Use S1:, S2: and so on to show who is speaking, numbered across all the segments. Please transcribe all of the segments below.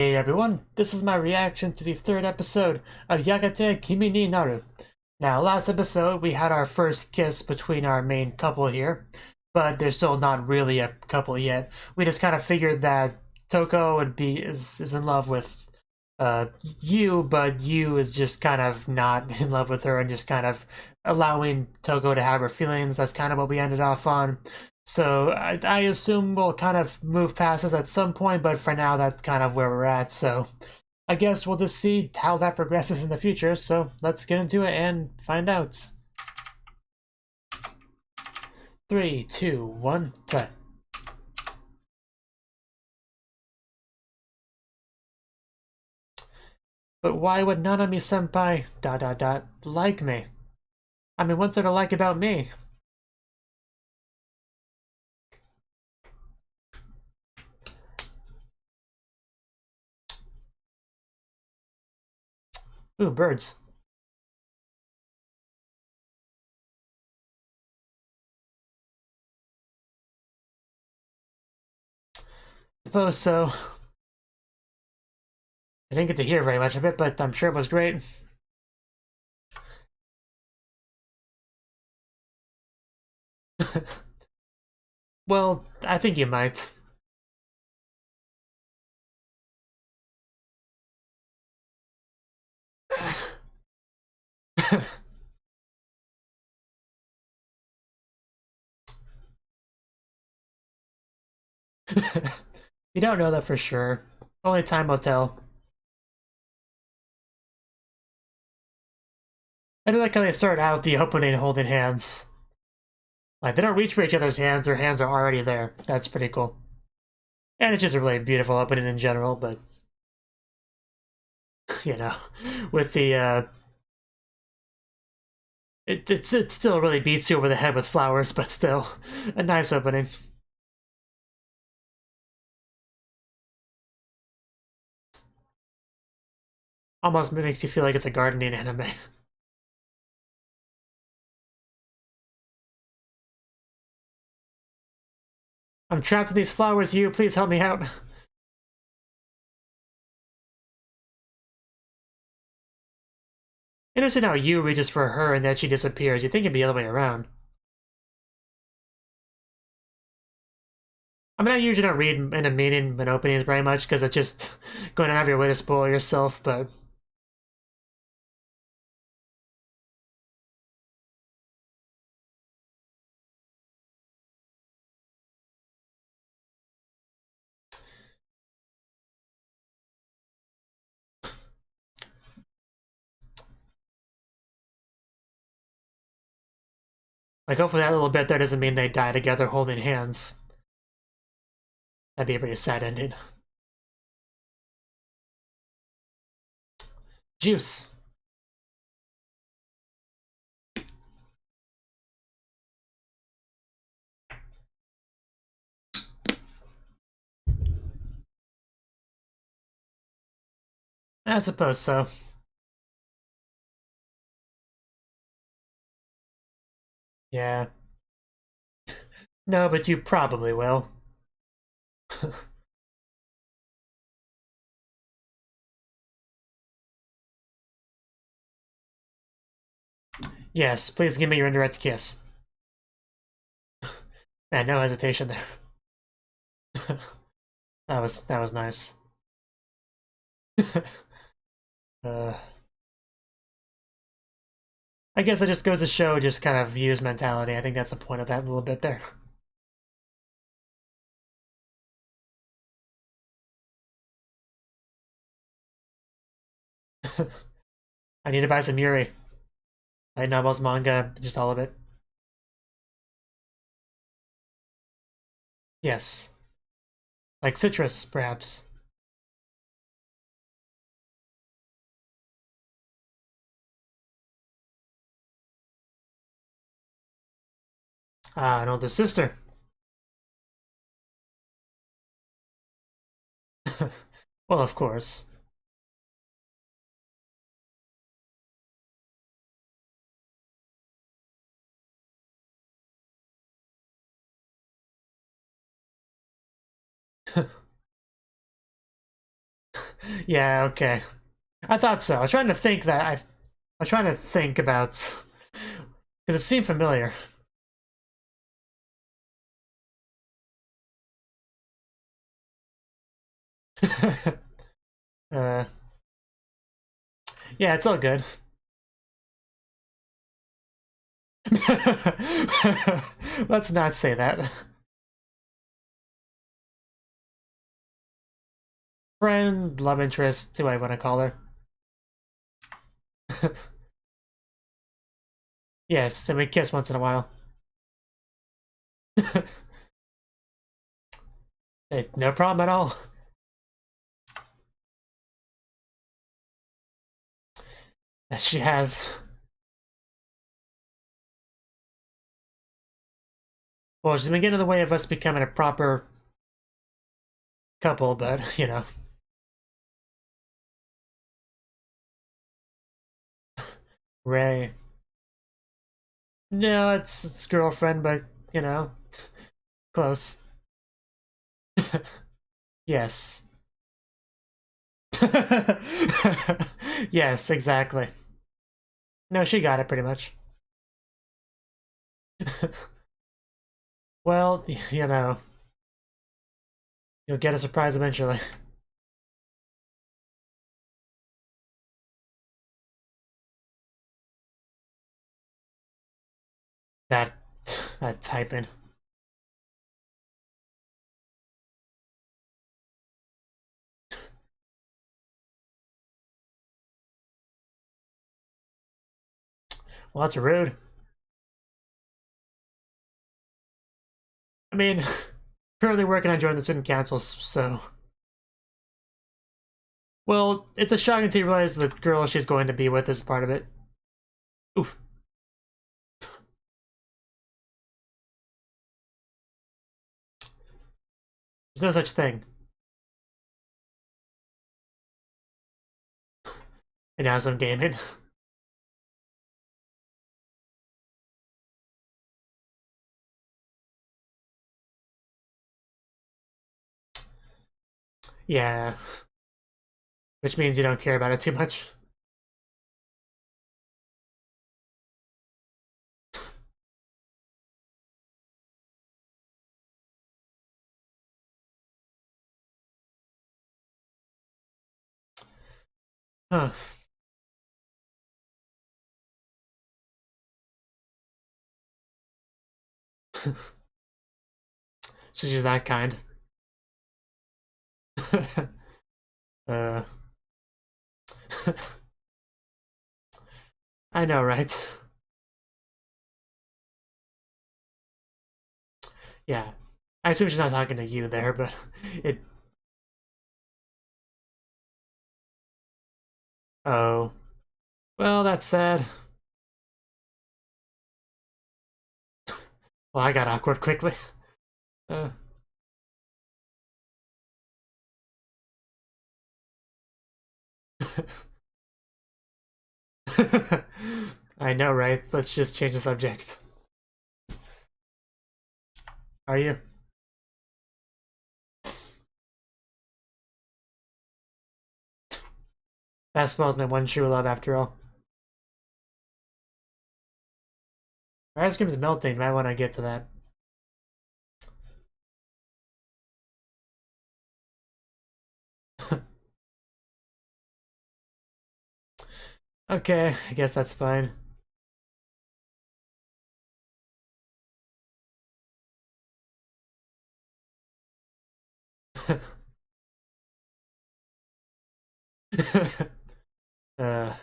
S1: Hey everyone, this is my reaction to the third episode of Yagate Kimi ni Naru. Now, last episode we had our first kiss between our main couple here, but they're still not really a couple yet. We just kind of figured that Toko is in love with Yu, but Yu is just kind of not in love with her and just kind of allowing Toko to have her feelings. That's kind of what we ended off on. So I assume we'll kind of move past this at some point, but for now that's kind of where we're at. So I guess we'll just see how that progresses in the future. So let's get into it and find out. 3, 2, 1, play. But why would Nanami-senpai like me? I mean, what's there to like about me? Ooh, birds. Suppose so. I didn't get to hear very much of it, but I'm sure it was great. Well, I think you might. You don't know that for sure. Only time will tell. I do like how they start out the opening holding hands. Like, they don't reach for each other's hands, their hands are already there. That's pretty cool. And it's just a really beautiful opening in general, but... You know, with the, it still really beats you over the head with flowers, but still, a nice opening. Almost makes you feel like it's a gardening anime. I'm trapped in these flowers, you. Please help me out. Interesting how Yu reaches for her and then she disappears. You'd think it'd be the other way around. I mean, I usually don't read in a meaning and openings very much because it's just going out of your way to spoil yourself, but... Like, hopefully that little bit there doesn't mean they die together holding hands. That'd be a pretty sad ending. Juice. I suppose so. Yeah. No, but you probably will. Yes, please give me your indirect kiss. Man, no hesitation there. That was nice. uh, I guess it just goes to show just kind of Yu's mentality. I think that's the point of that little bit there. I need to buy some Yuri. Light novels, manga, just all of it. Yes. Like citrus, perhaps. Ah, an older sister. Well, of course. Yeah, okay. I thought so. I was trying to think that I was trying to think about because it seemed familiar. uh, yeah, it's all good. Let's not say that. Friend, love interest, see what I want to call her. Yes, and we kiss once in a while. Hey, no problem at all. Yes, she has. Well, she's been getting in the way of us becoming a proper couple, but, you know. Ray. No, it's girlfriend, but, you know, close. Yes. Yes, exactly. No, she got it pretty much. Well, you know, you'll get a surprise eventually. That that typing. Well, that's rude. I mean, currently working on joining the student councils, so. Well, it's a shocking to realize the girl she's going to be with is part of it. Oof. There's no such thing. And now some gaming. Yeah. Which means you don't care about it too much. Huh. So she's that kind. uh. I know, right? Yeah. I assume she's not talking to you there, but it. Oh. Well, that's sad. Well, I got awkward quickly. Uh. I know, right? Let's just change the subject. Are you? Basketball is my one true love, after all. Our ice cream is melting. Might want to get to that. Okay, I guess that's fine. uh,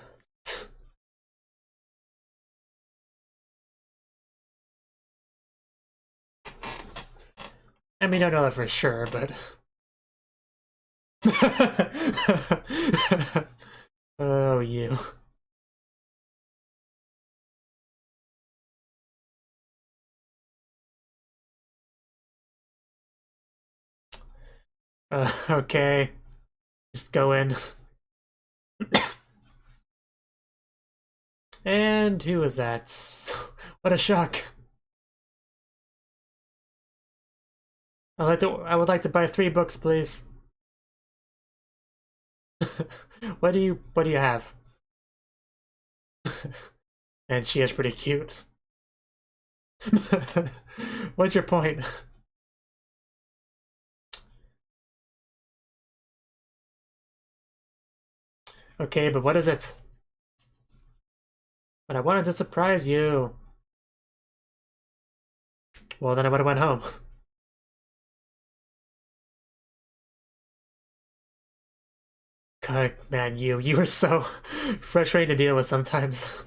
S1: I mean, I don't know that for sure, but. Oh, you. Okay. Just go in. And who was that? What a shock. I would like to buy 3 books, please. What do you have? And she is pretty cute. What's your point? Okay, but what is it? But I wanted to surprise you. Well, then I would have went home. God, man, you were so frustrating to deal with sometimes.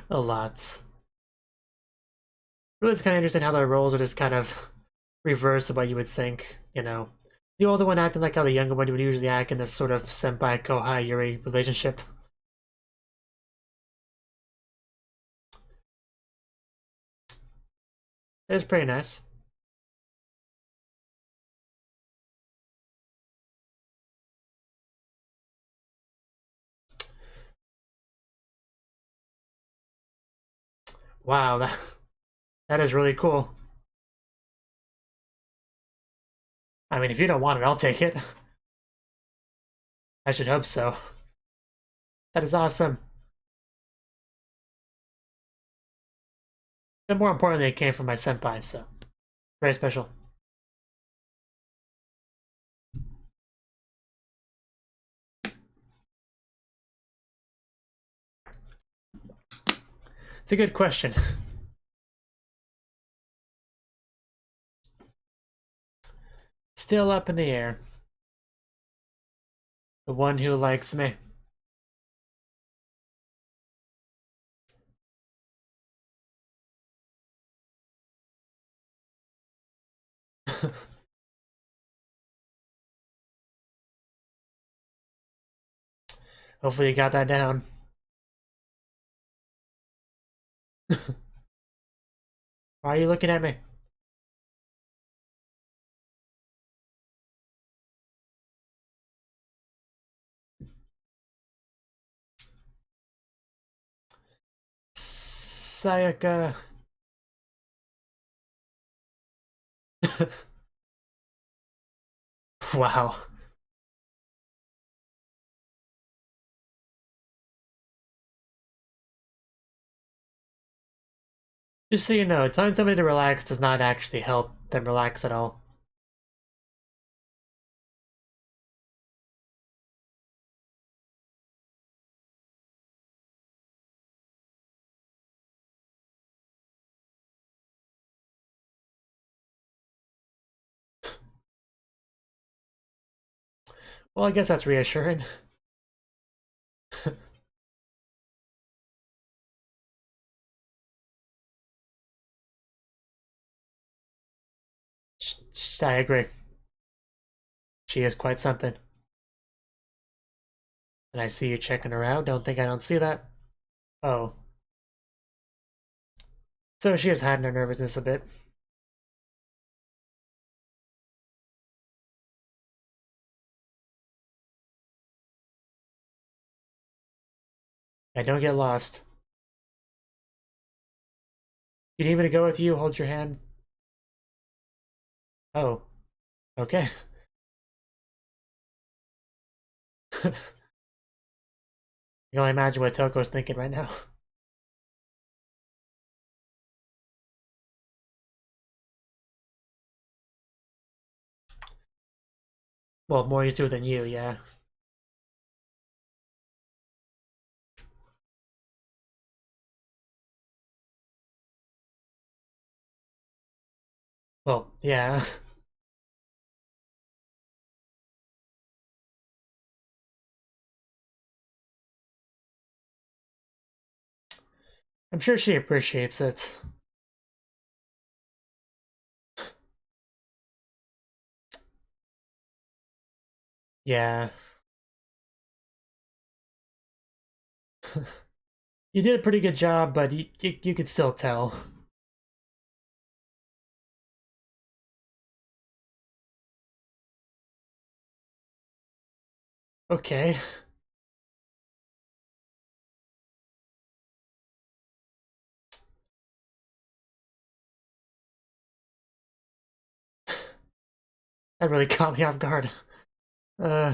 S1: A lot. Really, it's kind of interesting how the roles are just kind of reverse of what you would think, you know. The older one acting like how the younger one would usually act in this sort of senpai kohai yuri relationship. It's pretty nice. Wow, that is really cool. I mean, if you don't want it, I'll take it. I should hope so. That is awesome. And more importantly, it came from my senpai, so very special. It's a good question. Still up in the air. The one who likes me. Hopefully you got that down. Why are you looking at me? Sayaka. Wow. Just so you know, telling somebody to relax does not actually help them relax at all. Well, I guess that's reassuring. I agree. She is quite something. And I see you checking her out. Don't think I don't see that. Oh. So she is hiding her nervousness a bit. I don't get lost. You need me to go with you? Hold your hand. Oh. Okay. You can only imagine what Toko's thinking right now. Well, more used to it than you, yeah. Well, yeah. I'm sure she appreciates it. Yeah. You did a pretty good job, but you could still tell. Okay. That really caught me off guard. Uh,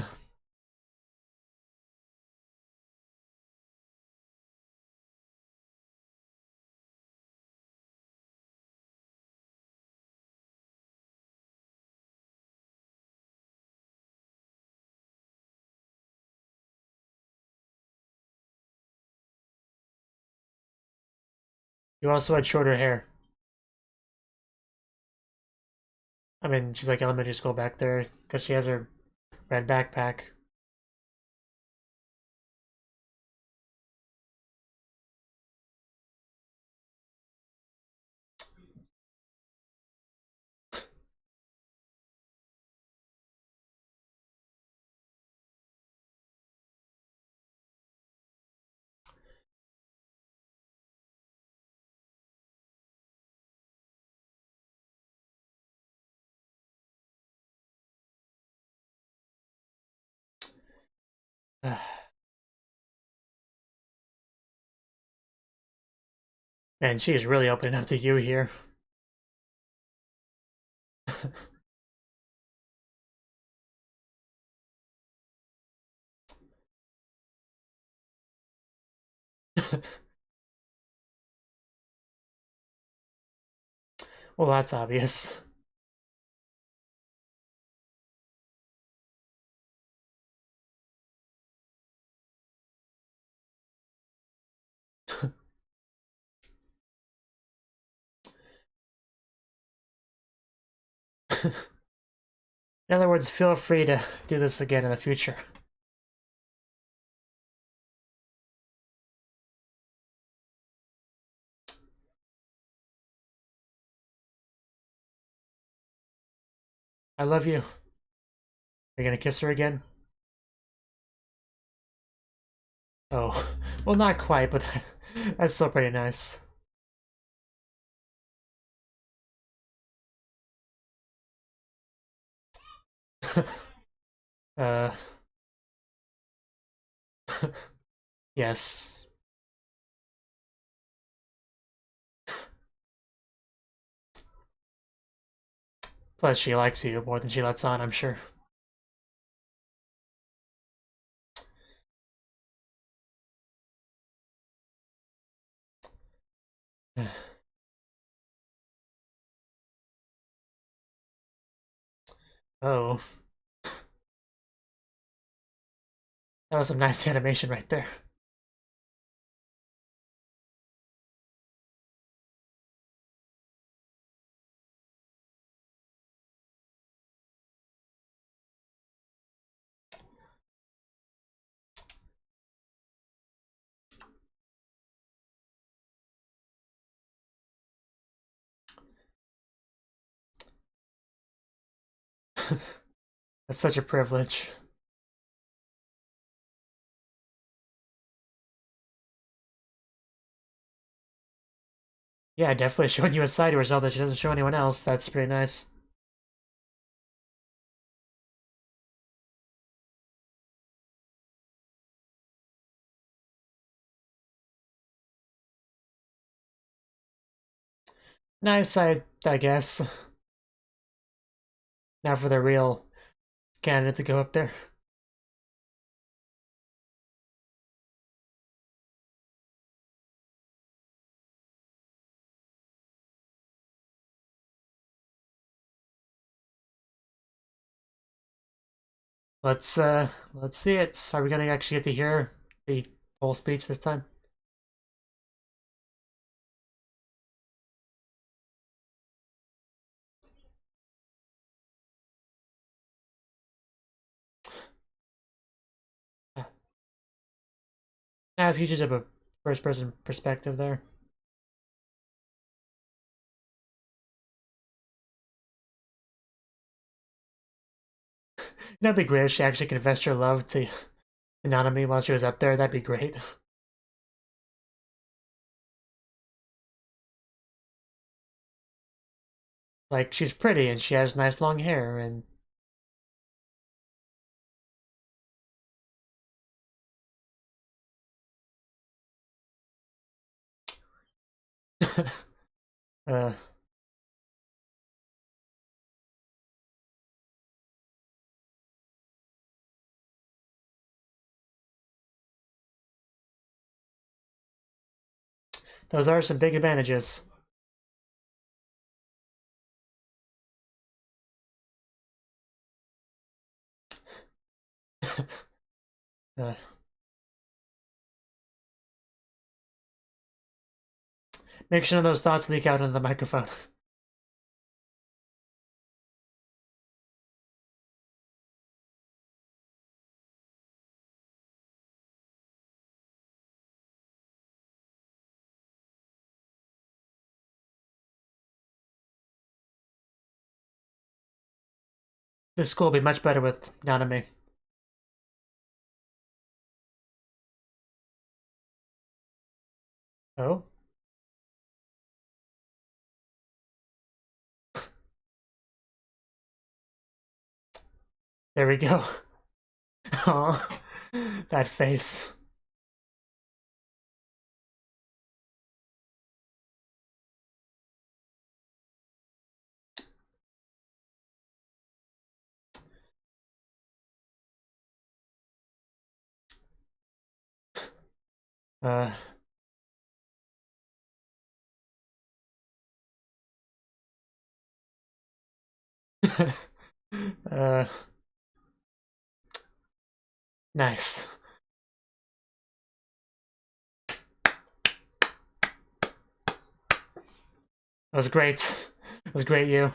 S1: you also had shorter hair. I mean, she's like elementary school back there because she has her red backpack. And she's really opening up to you here. Well, that's obvious. In other words, feel free to do this again in the future. I love you. Are you gonna kiss her again? Oh, well, not quite, but that's still pretty nice. uh, yes. Plus, she likes you more than she lets on, I'm sure. Oh, that was some nice animation right there. That's such a privilege. Yeah, definitely showing you a side to herself that she doesn't show anyone else. That's pretty nice. Nice, I guess. Now for the real candidate to go up there. Let's see it. Are we gonna actually get to hear the whole speech this time? As you just have a first person perspective there. That'd be great if she actually confessed her love to Nanami while she was up there. That'd be great. Like, she's pretty and she has nice long hair and uh Those are some big advantages. uh, make sure those thoughts leak out into the microphone. This school will be much better with Nanami. Oh? There we go. Oh, that face. Uh, uh, nice. That was great. That was great, you.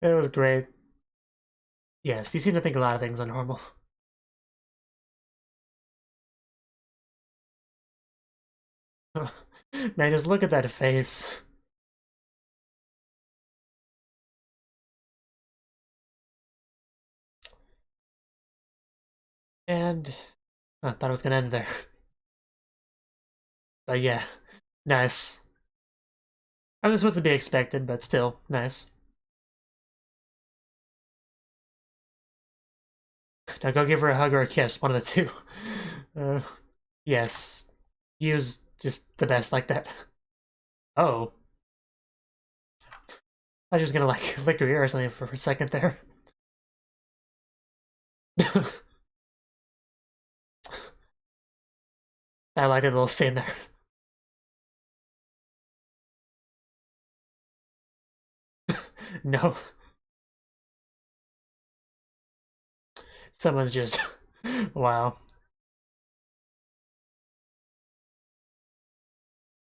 S1: It was great. Yes, you seem to think a lot of things are normal. Man, just look at that face. And I thought it was gonna end there. But yeah, nice. I mean, this was to be expected, but still, nice. Now go give her a hug or a kiss, one of the two. Yes. Use just the best like that. Oh. I was just gonna like lick her ear or something for a second there. I like that little scene there. No. Someone's just... wow.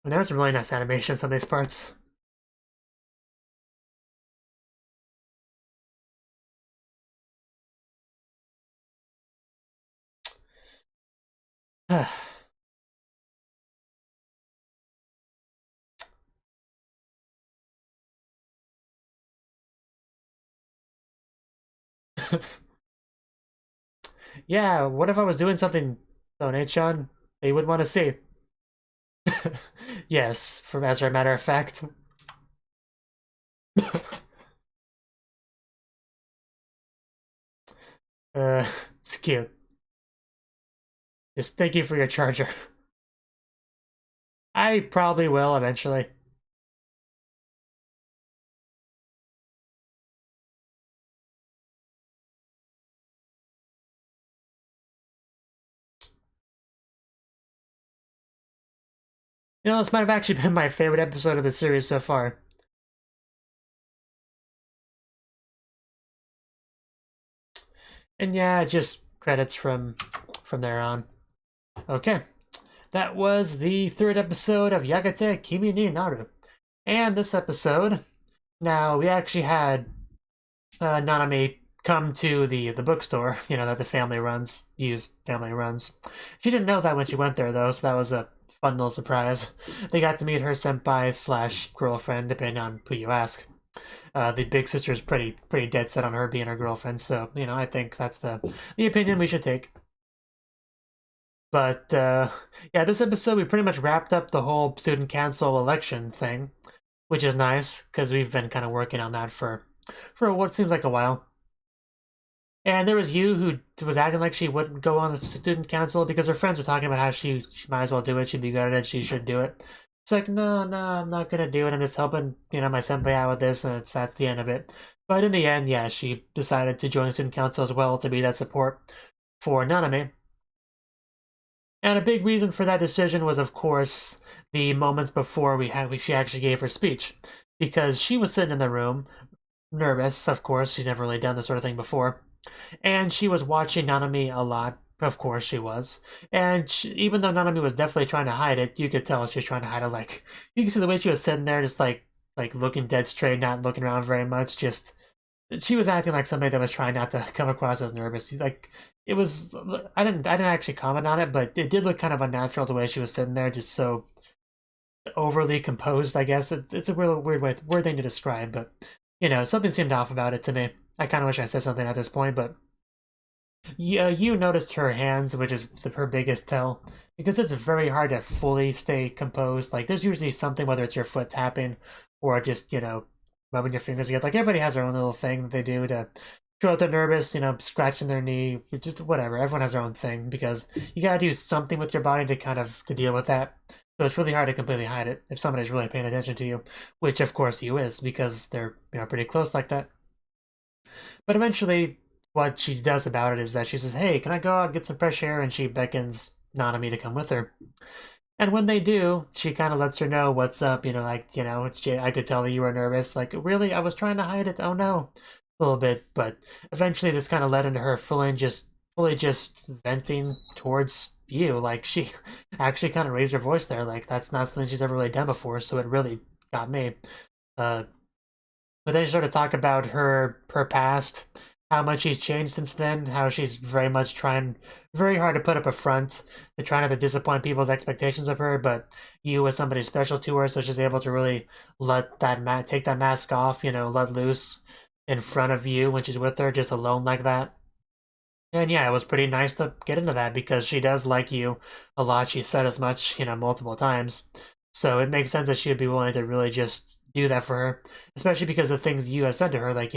S1: And there was some really nice animations on these parts. Yeah, what if I was doing something, Sean, that you would want to see? Yes, as a matter of fact. It's cute. Just thank you for your charger. I probably will eventually. You know, this might have actually been my favorite episode of the series so far. And yeah, just credits from there on. Okay. That was the third episode of Yagate Kimi ni Naru. And this episode, now we actually had Nanami come to the bookstore, you know, that the family runs, Yu's family runs. She didn't know that when she went there, though, so that was a fun little surprise. They got to meet her senpai slash girlfriend, depending on who you ask. The big sister's pretty dead set on her being her girlfriend, so, you know, I think that's the opinion we should take. But, yeah, this episode, we pretty much wrapped up the whole student council election thing, which is nice, because we've been kind of working on that for what seems like a while. And there was Yu who was acting like she wouldn't go on the student council because her friends were talking about how she might as well do it, she'd be good at it, she should do it. She's like, no, no, I'm not gonna do it. I'm just helping, my senpai out with this, and that's the end of it. But in the end, yeah, she decided to join the student council as well to be that support for Nanami. And a big reason for that decision was, of course, the moments before she actually gave her speech, because she was sitting in the room, nervous. Of course, she's never really done this sort of thing before, and she was watching Nanami a lot. Of course, she was, and even though Nanami was definitely trying to hide it, you could tell she was trying to hide it. Like you can see the way she was sitting there, just like looking dead straight, not looking around very much, just she was acting like somebody that was trying not to come across as nervous. Like it was, I didn't actually comment on it, but it did look kind of unnatural the way she was sitting there, just so overly composed. I guess it's a real weird thing to describe, but something seemed off about it to me. I kind of wish I said something at this point, but yeah, you noticed her hands, which is her biggest tell, because it's very hard to fully stay composed. Like there's usually something, whether it's your foot tapping or just rubbing your fingers together. Like everybody has their own little thing that they do to show that they're nervous, scratching their knee, just whatever. Everyone has their own thing because you gotta do something with your body to deal with that. So it's really hard to completely hide it if somebody's really paying attention to you, which of course you is because they're pretty close like that. But eventually, what she does about it is that she says, "Hey, can I go out and get some fresh air?" And she beckons Nanami to come with her. And when they do, she kind of lets her know what's up. I could tell that you were nervous. Like, really? I was trying to hide it. Oh no, a little bit. But eventually, this kind of led into her fully just venting towards you. Like, she actually kind of raised her voice there. Like, that's not something she's ever really done before. So it really got me. Uh, but then she started to talk about her past, how much she's changed since then, how she's very much trying very hard to put up a front, to try not to disappoint people's expectations of her, but you was somebody special to her, so she's able to really let that take that mask off, let loose in front of you when she's with her, just alone like that. And yeah, it was pretty nice to get into that because she does like you a lot. She said as much, multiple times. So it makes sense that she would be willing to really just do that for her, especially because of things you have said to her, like,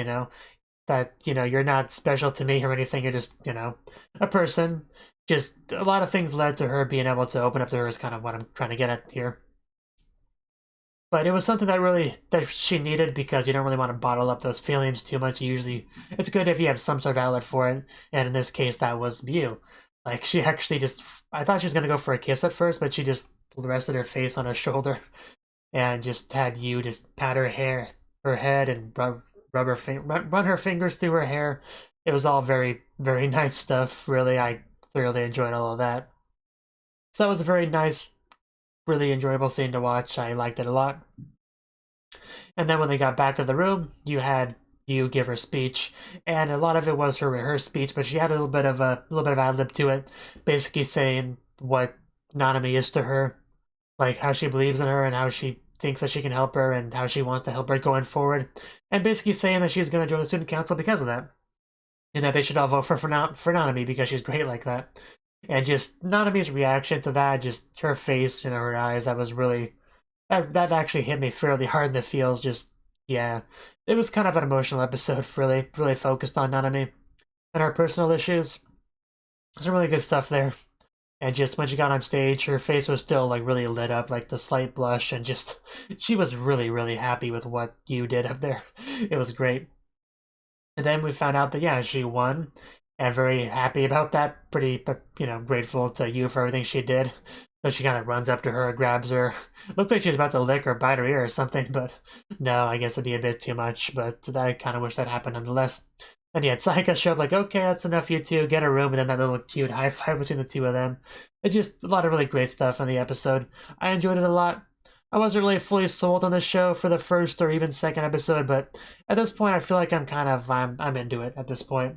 S1: that you're not special to me or anything, you're just a person. Just a lot of things led to her being able to open up to her is kind of what I'm trying to get at here. But it was something that she needed because you don't really want to bottle up those feelings too much. Usually it's good if you have some sort of outlet for it, and in this case that was you. Like she actually just, I thought she was gonna go for a kiss at first, but she just rested her face on her shoulder and just had you just pat her head, and run her fingers through her hair. It was all very, very nice stuff. Really, I thoroughly enjoyed all of that. So that was a very nice, really enjoyable scene to watch. I liked it a lot. And then when they got back to the room, you give her speech, and a lot of it was her speech, but she had a little bit of ad lib to it, basically saying what Nanami is to her, like how she believes in her and how she thinks that she can help her and how she wants to help her going forward, and basically saying that she's going to join the student council because of that, and that they should all vote for Nanami because she's great like that. And just Nanami's reaction to that, just her face, her eyes, that was really that actually hit me fairly hard in the feels. Just yeah, it was kind of an emotional episode, really focused on Nanami and her personal issues. Some really good stuff there. And just when she got on stage, her face was still like really lit up, like the slight blush, and just she was really happy with what you did up there. It was great. And then we found out that yeah, she won, and very happy about that. Pretty, grateful to you for everything she did. So she kind of runs up to her, grabs her. Looks like she's about to lick or bite her ear or something, but no, I guess it'd be a bit too much. But I kind of wish that happened nonetheless. And yeah, Saika showed like, okay, that's enough, you two, get a room, and then that little cute high five between the two of them. It's just a lot of really great stuff in the episode. I enjoyed it a lot. I wasn't really fully sold on the show for the first or even second episode, but at this point, I feel like I'm into it at this point.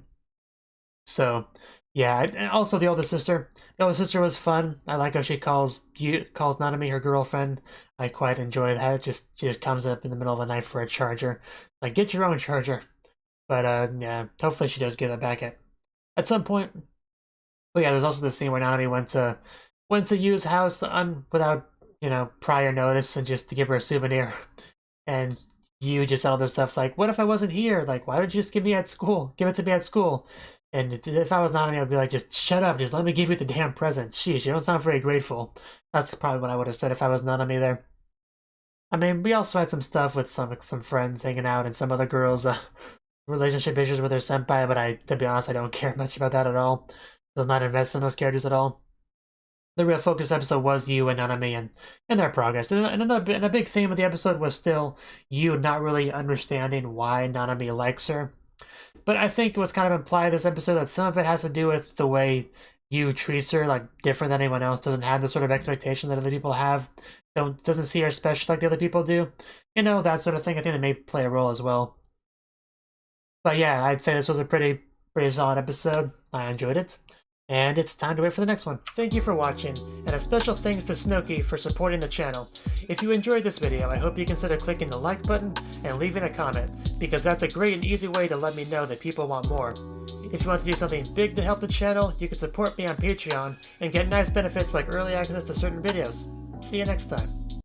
S1: So, yeah, and also the older sister. The older sister was fun. I like how she calls Nanami her girlfriend. I quite enjoy that. She just comes up in the middle of the night for a charger. Like, get your own charger. But yeah, hopefully she does get that back at some point. But yeah, there's also the scene where Nanami went to Yu's house without prior notice, and just to give her a souvenir. And you just said all this stuff like, "What if I wasn't here? Like, why didn't you just give it to me at school?" And if I was Nanami, I'd be like, "Just shut up. Just let me give you the damn present." Sheesh, you don't sound very grateful. That's probably what I would have said if I was Nanami there. I mean, we also had some stuff with some friends hanging out and some other girls' relationship issues with their senpai, but to be honest, I don't care much about that at all. So I'm not invested in those characters at all. The real focus episode was Yu and Nanami and their progress. And a big theme of the episode was still Yu not really understanding why Nanami likes her. But I think it was kind of implied this episode that some of it has to do with the way Yu treats her, like, different than anyone else, doesn't have the sort of expectation that other people have, doesn't see her special like the other people do. You know, that sort of thing. I think that may play a role as well. But yeah, I'd say this was a pretty solid episode. I enjoyed it. And it's time to wait for the next one. Thank you for watching, and a special thanks to Cnouki for supporting the channel. If you enjoyed this video, I hope you consider clicking the like button and leaving a comment, because that's a great and easy way to let me know that people want more. If you want to do something big to help the channel, you can support me on Patreon and get nice benefits like early access to certain videos. See you next time.